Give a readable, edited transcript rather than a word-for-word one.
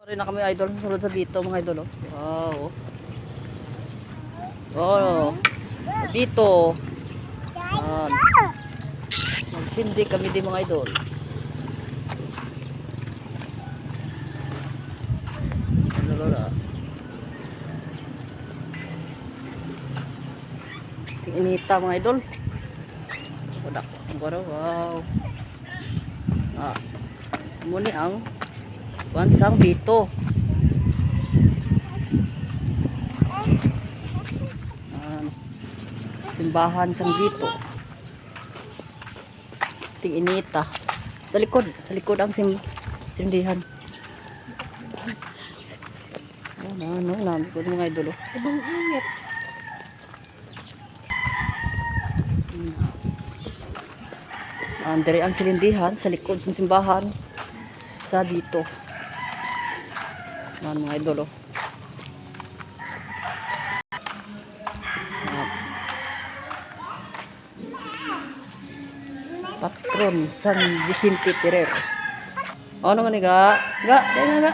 Rin na kami idol sa sulod sa Bito mga idol. Oh. Wow. Oh. Bito. Magsindi kami di mga idol. Lola. Inita mga idol. Sodak siguro. Wow. Muni ang bansang Bito. Simbahan sang Bito. Inita. Sa likod ang sindihan. Ano, namin ko mga idol. Ibang init. Dari ang silindihan sa likod ng simbahan sa Bito. Mga idol. Patron San Vicente Ferrer. Ano nga ni ga? Ga, dahil nga.